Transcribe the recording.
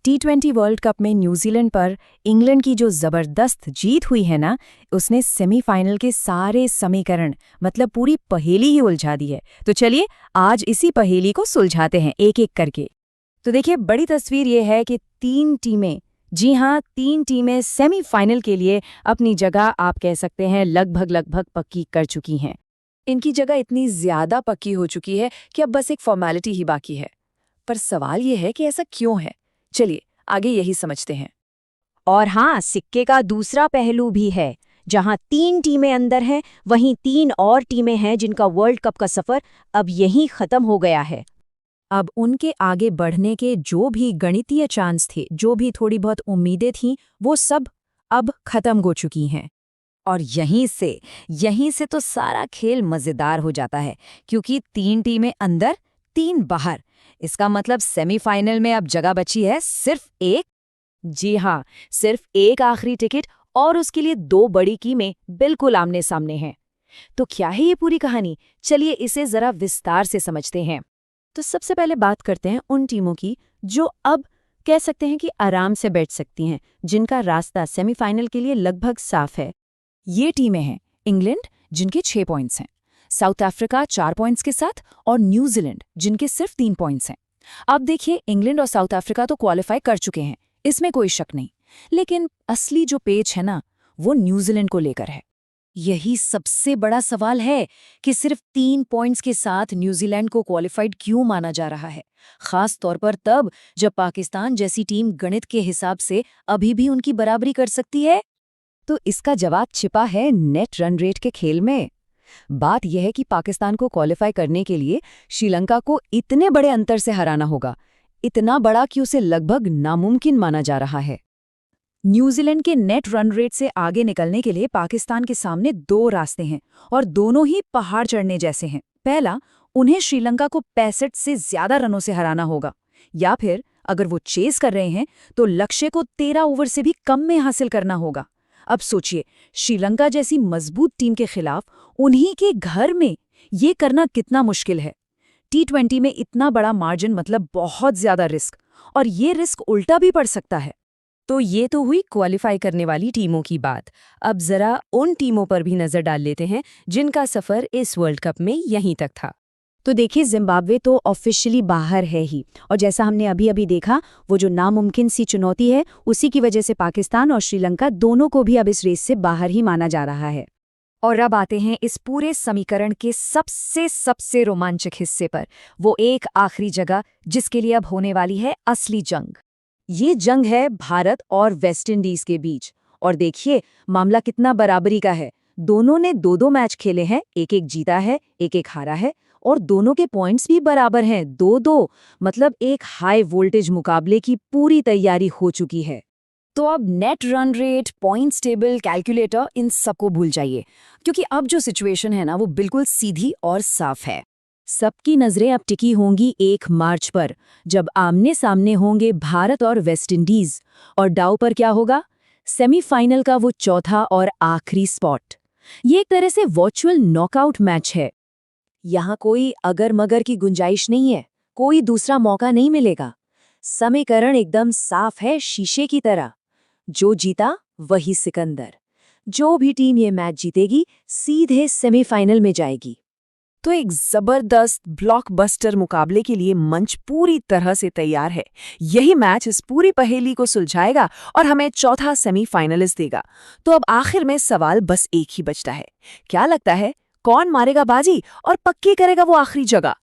T20 world cup में New Zealand पर England की जो जबरदस्त जीत हुई है ना, उसने सेमीफाइनल के सारे समीकरण मतलब पूरी पहेली ही उलझा दी है। तो चलिए आज इसी पहेली को सुलझाते हैं एक एक करके। तो देखिए, बड़ी तस्वीर ये है कि तीन टीमें, जी हाँ, तीन टीमें सेमीफाइनल के लिए अपनी जगह आप कह सकते हैं लगभग पक्की कर चुकी हैं। इनकी जगह इतनी ज्यादा पक्की हो चुकी है कि अब बस एक फॉर्मेलिटी ही बाकी है। पर सवाल ये है कि ऐसा क्यों है? चलिए आगे यही समझते हैं। और हाँ, सिक्के का दूसरा पहलू भी है। जहां तीन टीमें अंदर हैं, वहीं तीन और टीमें हैं जिनका वर्ल्ड कप का सफर अब यहीं खत्म हो गया है। अब उनके आगे बढ़ने के जो भी गणितीय चांस थे, जो भी थोड़ी बहुत उम्मीदें थीं, वो सब अब खत्म हो चुकी हैं। और यहीं से तो सारा खेल मजेदार हो जाता है, क्योंकि तीन टीमें अंदर, तीन बाहर। इसका मतलब सेमीफाइनल में अब जगह बची है सिर्फ एक। जी हाँ, सिर्फ एक आखिरी टिकट, और उसके लिए दो बड़ी टीमें बिल्कुल आमने सामने हैं। तो क्या है ये पूरी कहानी? चलिए इसे जरा विस्तार से समझते हैं। तो सबसे पहले बात करते हैं उन टीमों की जो अब कह सकते हैं कि आराम से बैठ सकती हैं, जिनका रास्ता सेमीफाइनल के लिए लगभग साफ है। ये टीमें हैं इंग्लैंड, जिनके 6 पॉइंट्स हैं, साउथ अफ्रीका 4 पॉइंट्स के साथ, और न्यूजीलैंड जिनके सिर्फ 3 पॉइंट्स हैं। अब देखिए, इंग्लैंड और साउथ अफ्रीका तो क्वालिफाई कर चुके हैं, इसमें कोई शक नहीं। लेकिन असली जो पेच है ना, वो न्यूजीलैंड को लेकर है। यही सबसे बड़ा सवाल है कि सिर्फ 3 पॉइंट्स के साथ न्यूजीलैंड को क्वालिफाइड क्यों माना जा रहा है, खास तौर पर तब जब पाकिस्तान जैसी टीम गणित के हिसाब से अभी भी उनकी बराबरी कर सकती है। तो इसका जवाब छिपा है नेट रन रेट के खेल में। बात यह है कि पाकिस्तान को क्वालिफाई करने के लिए श्रीलंका को इतने बड़े अंतर से हराना होगा, इतना बड़ा कि उसे लगभग नामुमकिन माना जा रहा है। न्यूजीलैंड के नेट रन रेट से आगे निकलने के लिए पाकिस्तान के सामने दो रास्ते हैं, और दोनों ही पहाड़ चढ़ने जैसे हैं। पहला, उन्हें श्रीलंका को 65 से ज्यादा रनों से हराना होगा, या फिर अगर वो चेस कर रहे हैं तो लक्ष्य को 13 ओवर से भी कम में हासिल करना होगा। अब सोचिए, श्रीलंका जैसी मजबूत टीम के खिलाफ उन्हीं के घर में ये करना कितना मुश्किल है। T20 में इतना बड़ा मार्जिन मतलब बहुत ज्यादा रिस्क, और ये रिस्क उल्टा भी पड़ सकता है। तो ये तो हुई क्वालिफाई करने वाली टीमों की बात। अब जरा उन टीमों पर भी नजर डाल लेते हैं जिनका सफर इस वर्ल्ड कप में यहीं तक था। तो देखिए, जिम्बाब्वे तो ऑफिशियली बाहर है ही, और जैसा हमने अभी देखा, वो जो नामुमकिन सी चुनौती है, उसी की वजह से पाकिस्तान और श्रीलंका दोनों को भी अब इस रेस से बाहर ही माना जा रहा है। और अब आते हैं इस पूरे समीकरण के सबसे रोमांचक हिस्से पर, वो एक आखिरी जगह जिसके लिए अब होने वाली है असली जंग। ये जंग है भारत और वेस्ट इंडीज के बीच। और देखिए, मामला कितना बराबरी का है। दोनों ने 2-2 मैच खेले हैं, एक जीता है, एक हारा है, और दोनों के पॉइंट्स भी बराबर हैं, 2-2। मतलब एक हाई वोल्टेज मुकाबले की पूरी तैयारी हो चुकी है। तो अब net run rate, points table, calculator, इन सबको भूल जाइए, क्योंकि अब जो सिचुएशन है ना, वो बिल्कुल सीधी और साफ है। सबकी नजरें अब टिकी होंगी 1 मार्च पर, जब आमने सामने होंगे भारत और वेस्ट इंडीज। और दाव पर क्या होगा? सेमीफाइनल का वो चौथा और आखिरी स्पॉट। ये एक तरह से वर्चुअल नॉकआउट मैच है। यहाँ कोई अगर मगर की गुंजाइश नहीं है, कोई दूसरा मौका नहीं मिलेगा। समीकरण एकदम साफ है, शीशे की तरह। जो जीता वही सिकंदर। जो भी टीम ये मैच जीतेगी सीधे सेमीफाइनल में जाएगी। तो एक जबरदस्त ब्लॉकबस्टर मुकाबले के लिए मंच पूरी तरह से तैयार है। यही मैच इस पूरी पहेली को सुलझाएगा और हमें चौथा सेमीफाइनलिस्ट देगा। तो अब आखिर में सवाल बस एक ही बचता है। क्या लगता है, कौन मारेगा बाजी और पक्की करेगा वो आखिरी जगह?